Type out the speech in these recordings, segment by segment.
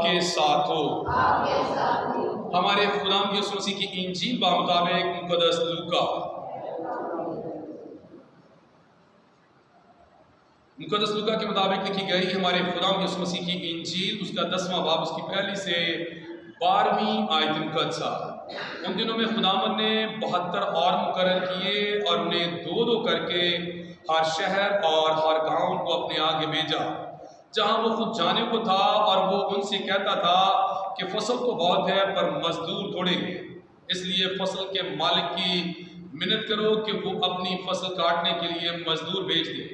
کے ساتھ ہو۔ ہمارے خدا یسوع مسیح کی انجیل بمطابق مقدس لوکا کے مطابق لکھی گئی ہمارے خدا یسوع مسیح کی انجیل، اس کا 10واں باب، اس کی پہلی سے 12ویں آیت مقدسہ۔ ان دنوں میں خداوند نے 72 اور مقرر کیے اور انہیں 2 کر کے ہر شہر اور ہر گاؤں کو اپنے آگے بھیجا جہاں وہ خود جانے کو تھا، اور وہ ان سے کہتا تھا کہ فصل تو بہت ہے پر مزدور تھوڑے ہیں، اس لیے فصل کے مالک کی منت کرو کہ وہ اپنی فصل کاٹنے کے لیے مزدور بھیج دے۔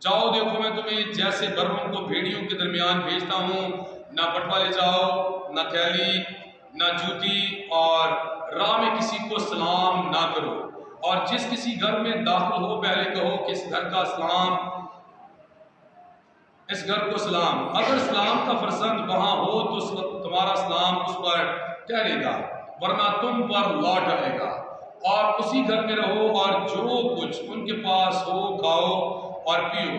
جاؤ، دیکھو میں تمہیں جیسے بروں کو بھیڑیوں کے درمیان بھیجتا ہوں، نہ بٹوا لے جاؤ، نہ تھیلی، نہ جوتی، اور راہ میں کسی کو سلام نہ کرو، اور جس کسی گھر میں داخل ہو پہلے کہو کہ اس گھر کو سلام۔ اگر سلام کا فرزند وہاں ہو تو تمہارا سلام اس پر ٹھہرے گا، ورنہ تم پر لوٹ آئے گا۔ اور اسی گھر میں رہو اور جو کچھ ان کے پاس ہو کھاؤ اور پیو،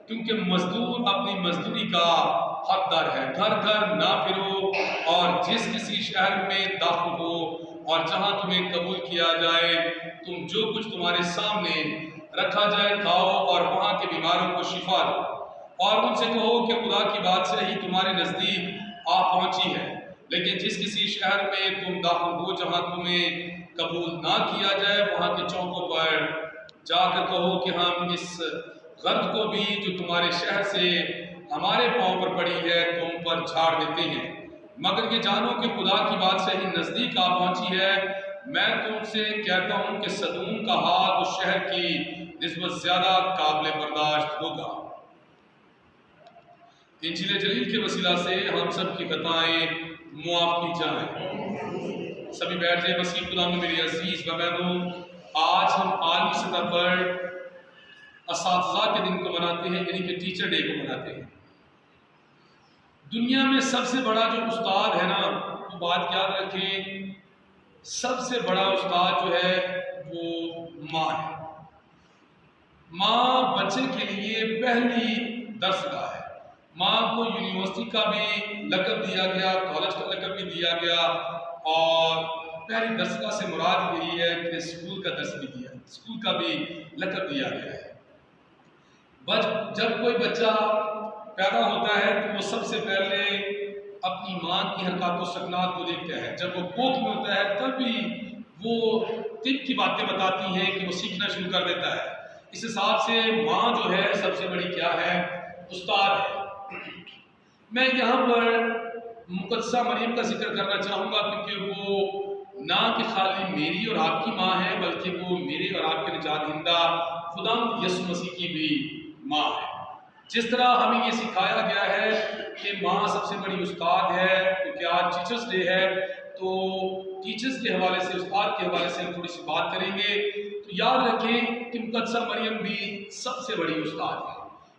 کیونکہ مزدور اپنی مزدوری کا حقدار ہے۔ گھر گھر نہ پھرو، اور جس کسی شہر میں داخل ہو اور جہاں تمہیں قبول کیا جائے، تم جو کچھ تمہارے سامنے رکھا جائے کھاؤ، اور وہاں کے بیماروں کو شفا دو، اور ان سے کہو کہ خدا کی بادشاہی تمہارے نزدیک آ پہنچی ہے۔ لیکن جس کسی شہر میں تم داخل ہو جہاں تمہیں قبول نہ کیا جائے، وہاں کے چوکوں پر جا کر کہو کہ ہم اس غرض کو بھی جو تمہارے شہر سے ہمارے پاؤں پر پڑی ہے تم پر جھاڑ دیتے ہیں، مگر یہ جانو کہ خدا کی بادشاہی نزدیک آ پہنچی ہے۔ میں تم سے کہتا ہوں کہ صدوم کا حال اس شہر کی نسبت زیادہ قابل برداشت ہوگا۔ انجیل جلیل کے وسیلہ سے ہم سب کی خطائیں معاف کی جائیں۔ سبھی بیٹھ جائیں۔ مسیح خدا میں میری عزیز بہنوں، آج ہم عالمی سطح پر اساتذہ کے دن کو مناتے ہیں، یعنی کہ ٹیچر ڈے کو مناتے ہیں۔ دنیا میں سب سے بڑا جو استاد ہے نا، وہ بات یاد رکھیں، سب سے بڑا استاد جو ہے وہ ماں ہے۔ ماں بچے کے لیے پہلی درس گاہ ہے۔ ماں کو یونیورسٹی کا بھی لقب دیا گیا، کالج کا لقب بھی دیا گیا، اور پہلی درسگاہ سے مراد یہی ہے کہ اسکول کا درس بھی دیا، اسکول کا بھی لقب دیا گیا ہے۔ جب کوئی بچہ پیدا ہوتا ہے تو وہ سب سے پہلے اپنی ماں کی حرکات و سکنات کو دیکھتا ہے۔ جب وہ کوکھ میں ہوتا ہے تب بھی وہ طب کی باتیں بتاتی ہیں کہ وہ سیکھنا شروع کر دیتا ہے۔ اس حساب سے ماں جو ہے سب سے بڑی کیا ہے؟ استاد ہے۔ میں یہاں پر مقدسہ مریم کا ذکر کرنا چاہوں گا، کیونکہ وہ نہ کہ خالی میری اور آپ کی ماں ہے، بلکہ وہ میرے اور آپ کے نجات دہندہ خدا یسوع مسیح کی بھی ماں ہے۔ جس طرح ہمیں یہ سکھایا گیا ہے کہ ماں سب سے بڑی استاد ہے، کیونکہ آج ٹیچرز ڈے ہے، تو ٹیچرز کے حوالے سے، استاد کے حوالے سے ہم تھوڑی سی بات کریں گے۔ تو یاد رکھیں کہ مقدسہ مریم بھی سب سے بڑی استاد ہے۔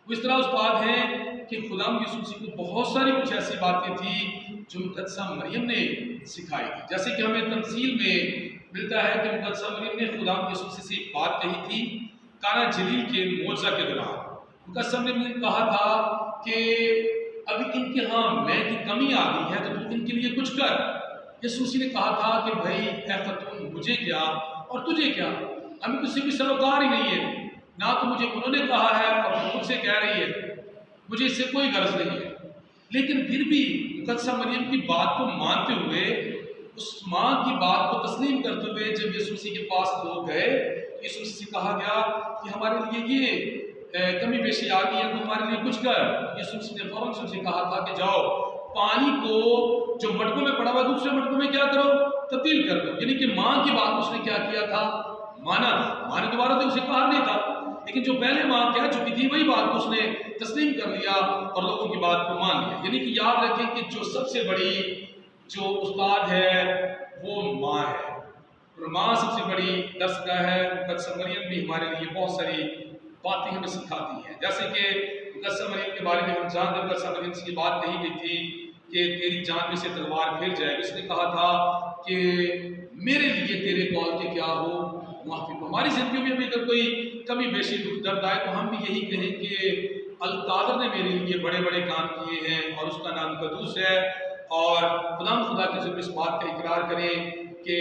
وہ اس طرح استاد ہیں کہ خدا یسوع مسیح کو بہت ساری کچھ ایسی باتیں تھیں جو مقدسہ مریم نے سکھائی تھی۔ جیسے کہ ہمیں تمثیل میں ملتا ہے کہ مقدسہ مریم نے خدا یسوع مسیح سے ایک بات کہی تھی کانا جلیل کے معجزہ کے دوران۔ مقدسہ مریم نے کہا تھا کہ ابھی ان کے ہاں میں کی کمی آ گئی ہے تو تو ان کے لیے کچھ کر۔ یسوع مسیح نے کہا تھا کہ بھائی اے خاتون، مجھے کیا اور تجھے کیا، ہمیں کسی بھی سروکار ہی نہیں ہے، نہ تو مجھے انہوں نے کہا ہے اور خود سے کہہ رہی ہے، مجھے اس سے کوئی غرض نہیں ہے۔ لیکن پھر بھی مقدسہ مریم کی بات کو مانتے ہوئے، اس ماں کی بات کو تسلیم کرتے ہوئے جب یسوع مسیح کے پاس لوگ گئے، یسوع مسیح سے کہا گیا کہ ہمارے لیے یہ کمی بیشی آ گئی ہے تو ہمارے لیے کچھ کر۔ یسوع مسیح نے فوراً سے کہا تھا کہ جاؤ پانی کو جو مٹکوں میں پڑا ہوا دوسرے مٹکوں میں کیا کرو، تبدیل کر دو۔ یعنی کہ ماں کی بات اس نے کیا کیا تھا؟ مانا تھا۔ ماں نے دوبارہ تو اسے کہا نہیں تھا، لیکن جو پہلے ماں کہہ چکی تھی وہی بات اس نے تسلیم کر لیا اور لوگوں کی بات کو مان لیا۔ یعنی کہ یاد رکھیں کہ جو سب سے بڑی جو استاد ہے وہ ماں ہے، اور ماں سب سے بڑی درسگاہ ہے۔ مقدسہ مریم بھی ہمارے لیے بہت ساری باتیں ہمیں سکھاتی ہیں، جیسے کہ مقدسہ مریم کے بارے میں ہم جانتے ہیں، مقدسہ مریم سے یہ بات کہی گئی تھی کہ تیری جان میں سے تلوار پھر جائے۔ اس نے کہا تھا کہ میرے لیے تیرے قول کے کیا ہو معافی کو۔ ہماری زندگیوں میں بھی اگر کوئی کمی بیشی دکھ درد آئے تو ہم بھی یہی کہیں کہ القادر نے میرے لیے بڑے بڑے کام کیے ہیں اور اس کا نام قدوس ہے، اور خدا کے ضرور اس بات کا اقرار کریں کہ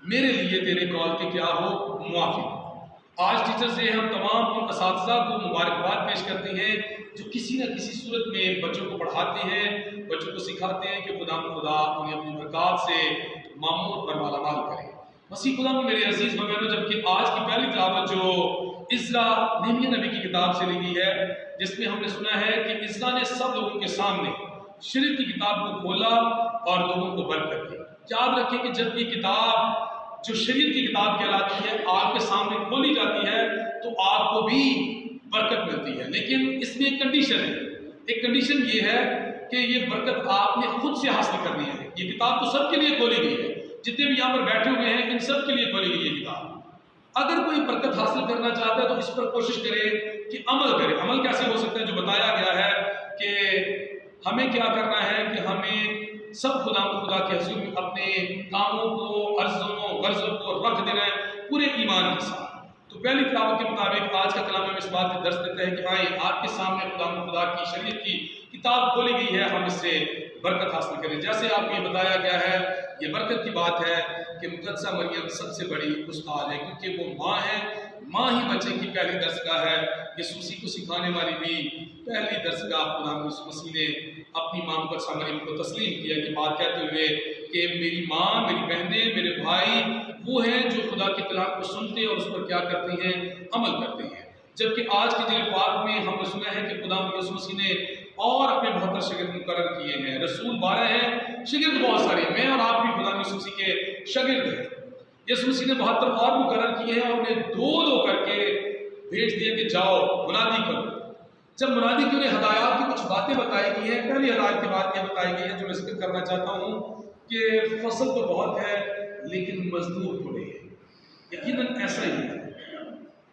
میرے لیے تیرے کال کے کیا ہو موافق۔ آج ٹیچر سے ہم تمام ان اساتذہ کو مبارکباد پیش کرتے ہیں جو کسی نہ کسی صورت میں بچوں کو پڑھاتے ہیں، بچوں کو سکھاتے ہیں کہ خدا انہیں اپنی برکات سے معمور پر مالا مال کرے۔ مسیح خدا میں میرے عزیز بہنوں، جبکہ آج کی پہلی تلاوت جو عزرا نہمیہ نبی کی کتاب سے لی ہے، جس میں ہم نے سنا ہے کہ عزرا نے سب لوگوں کے سامنے شریعت کی کتاب کو کھولا اور لوگوں کو برکت دی۔ یاد رکھیں کہ جب یہ کتاب جو شریعت کی کتاب کہلاتی ہے آپ کے سامنے کھولی جاتی ہے تو آپ کو بھی برکت ملتی ہے، لیکن اس میں ایک کنڈیشن ہے۔ ایک کنڈیشن یہ ہے کہ یہ برکت آپ نے خود سے حاصل کرنی ہے۔ یہ کتاب تو سب کے لیے کھولی گئی ہے، جتنے بھی یہاں پر بیٹھے ہوئے ہیں ان سب کے لیے کھولی گئی ہے کتاب۔ اگر کوئی برکت حاصل کرنا چاہتا ہے تو اس پر کوشش کرے کہ عمل کرے۔ عمل کیسے ہو سکتا ہے؟ جو بتایا گیا ہے کہ ہمیں کیا کرنا ہے کہ ہمیں سب خدا کے حضور میں اپنے کاموں کو، عرضوں غرضوں کو رکھ دینا ہے پورے ایمان کے ساتھ۔ تو پہلی تلاوت کے مطابق آج کا کلام ہمیں اس بات کا درس دیتا ہے کہ آئیں آپ کے سامنے خدا کی شریعت کی کتاب کھولی گئی ہے، ہم اس سے برکت حاصل کریں۔ جیسے آپ کو یہ بتایا گیا ہے، یہ برکت کی بات ہے کہ مقدسہ مریم سب سے بڑی استاد ہے، کیونکہ وہ ماں ہے، ماں ہی بچے کی پہلی درسگاہ ہے۔ یسوع مسیح کو سکھانے والی بھی پہلی درسگاہ خدا یسوع مسیح نے اپنی ماں مقدسہ مریم کو تسلیم کیا، یہ بات کہتے ہوئے کہ میری ماں، میری بہنیں، میرے بھائی وہ ہیں جو خدا کے کلام کو سنتے اور اس پر کیا کرتے ہیں؟ عمل کرتے ہیں۔ جبکہ آج کے دن پاک میں ہم نے سنا ہے کہ خدا یسوع مسیح نے اور اپنے 72 شاگرد مقرر کیے ہیں۔ رسول 12 ہیں، شاگرد بہت سارے ہیں۔ میں اور آپ بھی خدا یسوع مسیح کے شاگرد ہیں۔ یسوع مسیح نے 72 اور مقرر کیے ہیں اور انہیں دو کر کے بھیج دیا کہ جاؤ منادی کرو۔ جب منادی کی انہیں ہدایات کی کچھ باتیں بتائی گئی ہیں، پہلی ہدایت کی بات یہ بتائی گئی ہے جو میں ذکر کرنا چاہتا ہوں کہ فصل تو بہت ہے لیکن مزدور تھوڑے ہیں۔ یقیناً ایسا ہی ہے،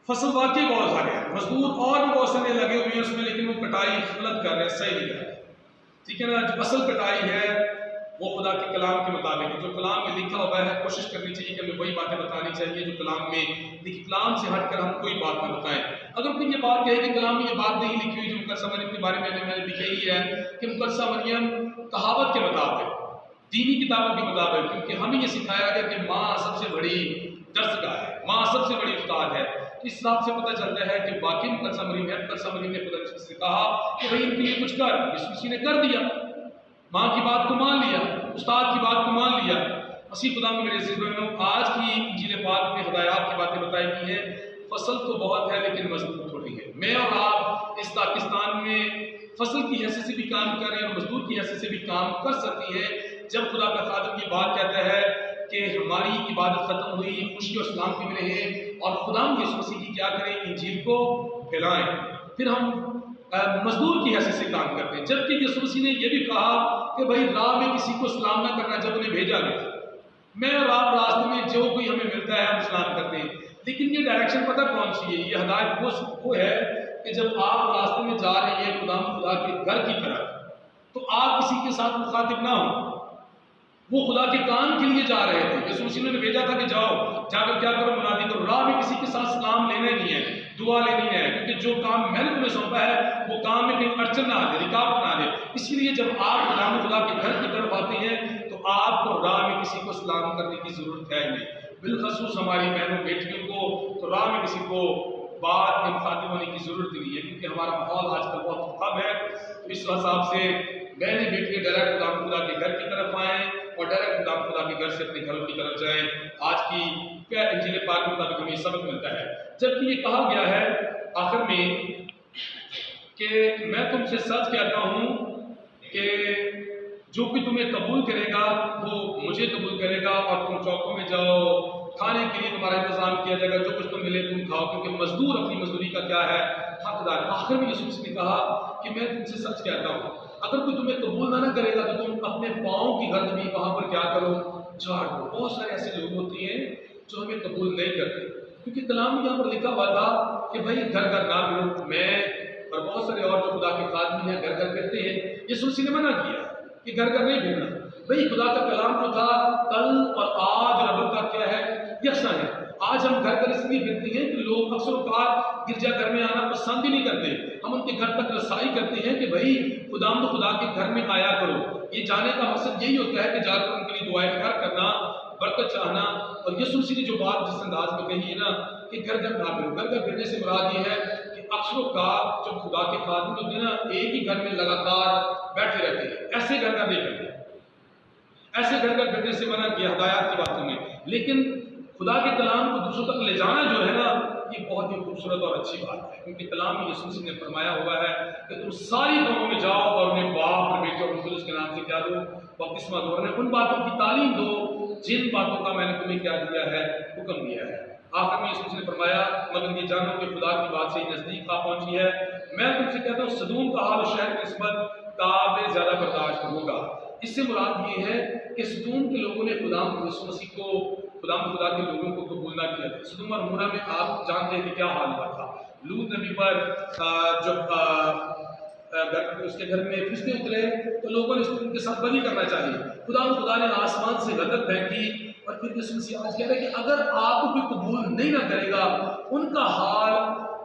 فصل واقعی بہت سارے ہیں، مزدور اور بھی بہت سارے لگے ہوئے ہیں اس میں، لیکن وہ کٹائی غلط کر رہے ہیں، صحیح نہیں کر رہے۔ ٹھیک ہے نا؟ جو اصل کٹائی ہے وہ خدا کے کلام کے مطابق ہے، جو کلام میں لکھا ہوا ہے کوشش کرنی چاہیے کہ ہمیں وہی باتیں بتانی چاہیے جو کلام میں لکھی، کلام سے ہٹ کر ہم کوئی بات نہ بتائیں۔ اگر کوئی یہ بات کہے کہ کلام میں یہ بات نہیں لکھی ہوئی جو مقدسہ مریم کے بارے میں نے بھی کہی ہے کہ مقدسہ مریم کہاوت کے مطابق، دینی کتابوں کے مطابق، کیونکہ ہمیں یہ سکھایا گیا کہ ماں سب سے بڑی درسگاہ ہے، ماں سب سے بڑی استاد ہے، اس حساب سے پتہ چلتا ہے کہ واقعی مقدسہ مریم ہے۔ مقدسہ مریم نے خدا سے کہا کہ بھائی ان کے لیے کچھ کر، یسوع مسیح نے کر دیا، ماں کی بات کو مان لیا، استاد کی بات کو مان لیا۔ مسیح خدا میں میرے عزیز بہنوں، آج کی انجیل پاک میں ہدایات کی باتیں بتائی گئی ہیں۔ فصل تو بہت ہے لیکن مزدور تھوڑی ہے۔ میں اور آپ اس پاکستان میں فصل کی حیثیت سے بھی کام کر رہے ہیں اور مزدور کی حیثیت سے بھی کام کر سکتی ہیں۔ جب خدا کا خادم یہ بات کہتا ہے کہ ہماری عبادت ختم ہوئی، خوشی اور سلامتی میں رہیں اور خدا یسوع مسیح کی کیا کریں؟ انجیل کو پھیلائیں، پھر ہم مزدور کی حیثیت سے کام کرتے ہیں۔ جبکہ یسوع مسیح نے یہ بھی کہا کہ بھائی راہ میں کسی کو سلام نہ کرنا جب انہیں بھیجا گیا۔ میں اور آپ راستے میں جو کوئی ہمیں ملتا ہے ہم سلام کرتے ہیں، لیکن یہ ڈائریکشن پتہ کون سی ہے؟ یہ ہدایت وہ ہے کہ جب آپ راستے میں جا رہے ہیں خدا کے گھر کی طرف تو آپ کسی کے ساتھ مخاطب نہ ہوں۔ وہ خدا کے کام کے لیے جا رہے تھے، یسوع مسیح نے بھیجا تھا کہ جاؤ، جا کر کیا کرو؟ منادی کرو۔ راہ میں کسی کے ساتھ سلام لینا ہی نہیں ہے، دعا لینی ہے، کیونکہ جو کام میں نے تمہیں سونپا ہے وہ کام میں کہیں اڑچن نہ آ جائے، رکاوٹ نہ آ جائے۔ اسی لیے جب آپ خدا کے گھر کی طرف آتے ہیں تو آپ کو راہ میں کسی کو سلام کرنے کی ضرورت ہے نہیں۔ بالخصوص ہماری بہنوں بیٹیوں کو تو راہ میں کسی کو بات میں مخاطب ہونے کی ضرورت نہیں ہے، کیونکہ ہمارا ماحول آج کل بہت خراب ہے۔ اس حساب سے بہنیں بیٹیاں ڈائریکٹ خدا کے گھر کی طرف آئیں اور ڈائریکٹ خدا کے گھر سے اپنے گھروں کی طرف جائیں۔ آج کی انجیل پاک کے مطابق ہمیں سبق ملتا ہے، جبکہ یہ کہا گیا ہے آخر میں کہ میں تم سے سچ کہتا ہوں کہ جو کوئی تمہیں قبول کرے گا وہ مجھے قبول کرے گا، اور تم چوکوں میں جاؤ، کھانے کے لیے تمہارا انتظام کیا جائے گا، جو کچھ تم ملے تم کھاؤ، کیونکہ مزدور اپنی مزدوری کا کیا ہے؟ حقدار۔ آخر میں یسوع نے کہا کہ میں تم سے سچ کہتا ہوں، اگر کوئی تمہیں قبول نہ کرے گا تو تم اپنے پاؤں کی گرد بھی وہاں پر کیا کرو؟ جھاڑ دو۔ بہت سارے ایسے لوگ ہوتے ہیں جو ہمیں قبول نہیں کرتے، کیونکہ کلام میں یہاں پر لکھا ہوا تھا کہ بھائی گھر گھر نہ پھرو۔ میں اور بہت سارے اور جو خدا کے خادم ہیں گھر گھر کرتے ہیں، یسوع نے منع کیا کہ گھر گھر نہیں پھرنا۔ بھائی خدا کا کلام جو تھا کل اور آج اور اب کا کیا ہے؟ یکساں ہے۔ آج ہم گھر گھر اس لیے پھرتے ہیں کہ لوگ اکثر اوقات گرجا گھر میں آنا پسند ہی نہیں کرتے، ہم ان کے گھر تک رسائی کرتے ہیں کہ بھائی خدا کے گھر میں آیا کرو. یہ جانے کا مقصد یہی ہوتا ہے کہ جا کر ان کے لیے دعائیں خیر کرنا، برکت چاہنا. اور یسوع مسیح نے جو بات جس انداز میں کہی ہے نا کہ گھر گھر نہ پھرو، گھر گھر پھرنے سے مراد یہ ہے کہ اکثر اوقات جب خدا کے خادم ہوتے ہیں نا ایک ہی گھر میں لگاتار بیٹھے رہتے ہیں، ایسے گھر گھر نہیں کرتے. ایسے گھر گھر پھرنے سے منع کیا ہدایات کی باتوں میں. لیکن خدا کے کلام کو دوسروں تک لے جانا جو ہے نا یہ بہت ہی خوبصورت اور اچھی بات ہے، کیونکہ کلام میں یسوع مسیح نے فرمایا ہوا ہے کہ تم ساری قوموں میں جاؤ اور انہیں باپ اور بیٹے اور روح القدس کے نام سے کیا دو، بپتسمہ دو، اور انہیں ان باتوں کی تعلیم دو جن باتوں کا میں نے تمہیں کیا دیا ہے، حکم دیا ہے. آخر میں یسوع مسیح نے فرمایا مگر یہ جانو کہ خدا کی بات سے نزدیک آ پہنچی ہے. میں تم سے کہتا ہوں صدوم کا حال شہر کی نسبت تاب زیادہ برداشت ہوگا. اس سے مراد یہ ہے کہ صدوم کے لوگوں نے خدا یسوع مسیح کو خدا کے لوگوں کو قبول نہ کیا تھا. صدوم اور عمورہ میں آپ جانتے ہیں کہ کیا حال ہوا تھا. لوط نبی پر جب اس کے گھر میں فرشتے اترے تو لوگوں نے ان کے ساتھ بدی کرنا چاہیے. خدا نے آسمان سے غضب پھینکی اور پھر یسوع مسیح آج کہہ رہے ہیں کہ اگر آپ کو کوئی قبول نہیں نہ کرے گا ان کا حال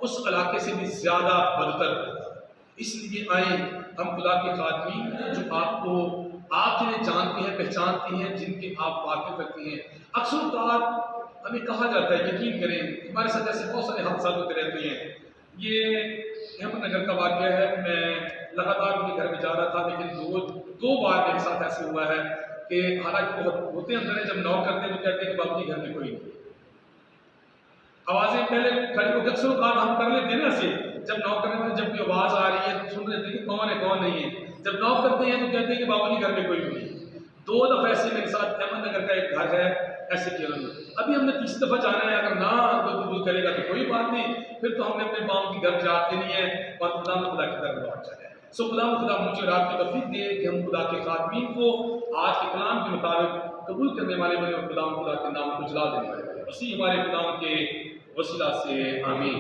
اس علاقے سے بھی زیادہ بدتر ہوگا. اس لیے آئیں ہم خدا کے خادمین جو آپ جنہیں جانتے ہیں پہچانتے ہیں جن کے آپ واقف رکھتے ہیں. اکثر اوقات ہمیں کہا جاتا ہے یقین کریں ہمارے ساتھ ایسے بہت سارے حادثات ہوتے رہتے ہیں. یہ احمد نگر کا واقعہ ہے. میں لگاتار ان کے گھر میں جا رہا تھا لیکن دو بار میرے ساتھ ایسے ہوا ہے کہ حالانکہ بہت ہوتے اندر ہیں جب نوک کرتے ہیں وہ کہتے ہیں کہ بابو جی گھر میں کوئی نہیں. آوازیں پہلے کھڑی ہو کے اکثر اوقات ہم کر لیتے ہیں نا ایسے جب نوک کرنے میں جب کوئی آواز آ رہی ہے تو سن رہے تھے کہ کون ہے کون نہیں ہے. جب نوک کرتے ہیں تو کہتے ہیں کہ بابا جی گھر میں کوئی نہیں. 2 دفعہ ایسے میرے ساتھ احمد نگر کا ایک گھر ہے ایسے کیا انہوں نے. ابھی ہم نے 30 دفعہ جانا ہے. اگر نہ کوئی قبول کرے گا تو کوئی بات نہیں، پھر تو ہم نے اپنے باؤں کی گھر جاتے نہیں ہیں اور خدا کے گھر لوٹ جائے. سو خدا مجھے رات کی توفیق دے کہ ہم خدا کے خادمین کو آج کے کلام کے مطابق قبول کرنے والے بنے اور خدا کے نام کو جلا دینے والے بنے. اسی ہمارے خدا کے وسیلہ سے آمین.